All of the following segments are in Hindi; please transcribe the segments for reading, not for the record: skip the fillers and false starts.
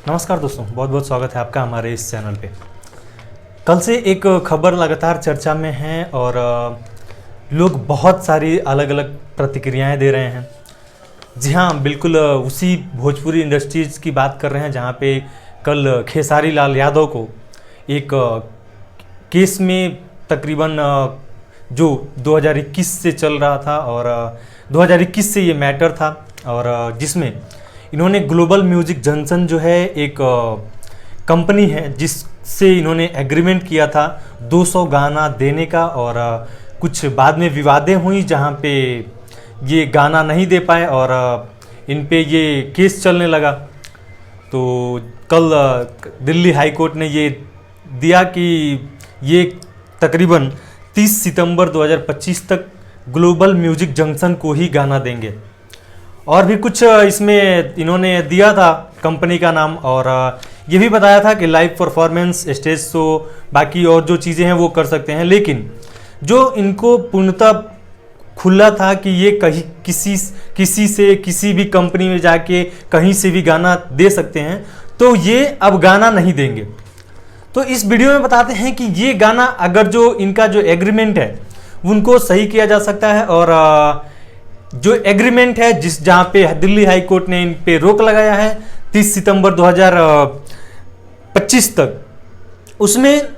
नमस्कार दोस्तों, बहुत बहुत स्वागत है आपका हमारे इस चैनल पे। कल से एक खबर लगातार चर्चा में है और लोग बहुत सारी अलग अलग प्रतिक्रियाएं दे रहे हैं। जी हाँ, बिल्कुल उसी भोजपुरी इंडस्ट्रीज़ की बात कर रहे हैं जहाँ पे कल खेसारी लाल यादव को एक केस में तकरीबन जो 2021 से चल रहा था और 2021 से ये मैटर था और जिसमें इन्होंने ग्लोबल म्यूजिक जंक्शन जो है एक कंपनी है जिससे इन्होंने एग्रीमेंट किया था 200 गाना देने का और कुछ बाद में विवादें हुई जहाँ पे ये गाना नहीं दे पाए और इन पे ये केस चलने लगा। तो कल दिल्ली हाई कोर्ट ने ये दिया कि ये तकरीबन 30 सितंबर 2025 तक ग्लोबल म्यूजिक जंक्शन को ही गाना देंगे। और भी कुछ इसमें इन्होंने दिया था कंपनी का नाम और ये भी बताया था कि लाइव परफॉर्मेंस, स्टेज शो, बाकी और जो चीज़ें हैं वो कर सकते हैं। लेकिन जो इनको पूर्णतः खुला था कि ये कहीं किसी से किसी भी कंपनी में जाके कहीं से भी गाना दे सकते हैं, तो ये अब गाना नहीं देंगे। तो इस वीडियो में बताते हैं कि ये गाना अगर जो इनका जो एग्रीमेंट है उनको सही किया जा सकता है और जो एग्रीमेंट है जहां पे दिल्ली हाई कोर्ट ने इन पे रोक लगाया है 30 सितंबर 2025 तक, उसमें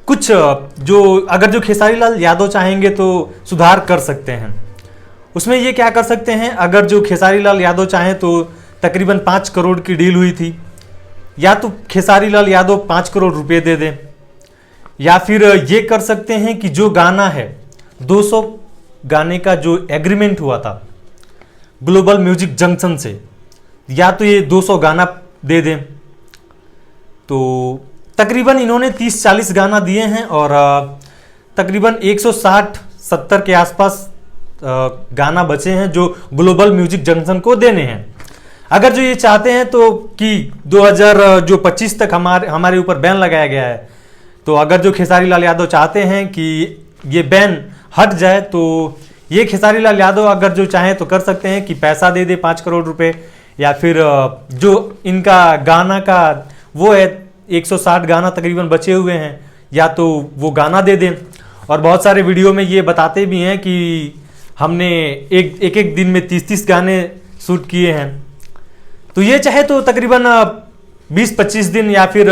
कुछ अगर जो खेसारी लाल यादव चाहेंगे तो सुधार कर सकते हैं। उसमें ये क्या कर सकते हैं, अगर जो खेसारी लाल यादव चाहें तो तकरीबन 5 करोड़ की डील हुई थी, या तो खेसारी लाल यादव 5 करोड़ रुपए दे दें, या फिर ये कर सकते हैं कि जो गाना है 200 गाने का जो एग्रीमेंट हुआ था ग्लोबल म्यूजिक जंक्शन से, या तो ये 200 गाना दे दें। तो तकरीबन इन्होंने 30-40 गाना दिए हैं और तकरीबन 160-70 के आसपास गाना बचे हैं जो ग्लोबल म्यूजिक जंक्शन को देने हैं। अगर जो ये चाहते हैं तो कि 2025 तक हमारे ऊपर बैन लगाया गया है, तो अगर जो खेसारी लाल यादव चाहते हैं कि ये बैन हट जाए, तो ये खेसारी लाल यादव अगर जो चाहें तो कर सकते हैं कि पैसा दे दे 5 करोड़ रुपए, या फिर जो इनका गाना का वो है 160 गाना तकरीबन बचे हुए हैं, या तो वो गाना दे दें। और बहुत सारे वीडियो में ये बताते भी हैं कि हमने एक दिन में 30-30 गाने शूट किए हैं। तो ये चाहे तो तकरीबन 20-25 दिन या फिर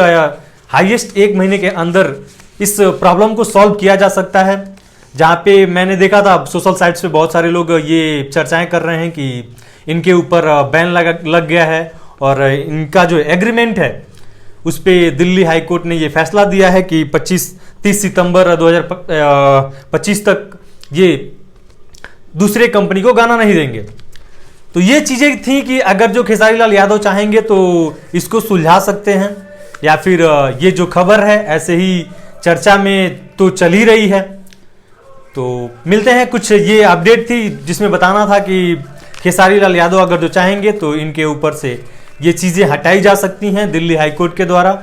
हाईएस्ट 1 महीने के अंदर इस प्रॉब्लम को सॉल्व किया जा सकता है। जहाँ पे मैंने देखा था सोशल साइट्स पे बहुत सारे लोग ये चर्चाएं कर रहे हैं कि इनके ऊपर बैन लग गया है और इनका जो एग्रीमेंट है उस पे दिल्ली हाई कोर्ट ने ये फैसला दिया है कि 30 सितंबर 2025 तक ये दूसरे कंपनी को गाना नहीं देंगे। तो ये चीज़ें थी कि अगर जो खेसारी लाल यादव चाहेंगे तो इसको सुलझा सकते हैं, या फिर ये जो खबर है ऐसे ही चर्चा में तो चल ही रही है। तो मिलते हैं, कुछ ये अपडेट थी जिसमें बताना था कि खेसारी लाल यादव अगर जो चाहेंगे तो इनके ऊपर से ये चीज़ें हटाई जा सकती हैं दिल्ली हाई कोर्ट के द्वारा,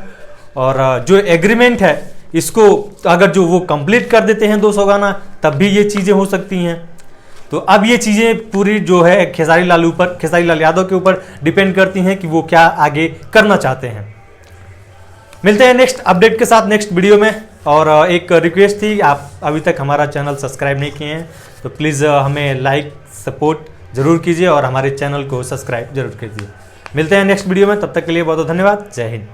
और जो एग्रीमेंट है इसको अगर जो वो कंप्लीट कर देते हैं 200 गाना, तब भी ये चीज़ें हो सकती हैं। तो अब ये चीज़ें पूरी जो है खेसारी लाल यादव के ऊपर डिपेंड करती हैं कि वो क्या आगे करना चाहते हैं। मिलते हैं नेक्स्ट अपडेट के साथ नेक्स्ट वीडियो में। और एक रिक्वेस्ट थी, आप अभी तक हमारा चैनल सब्सक्राइब नहीं किए हैं तो प्लीज़ हमें लाइक सपोर्ट ज़रूर कीजिए और हमारे चैनल को सब्सक्राइब जरूर कीजिए। मिलते हैं नेक्स्ट वीडियो में, तब तक के लिए बहुत बहुत धन्यवाद। जय हिंद।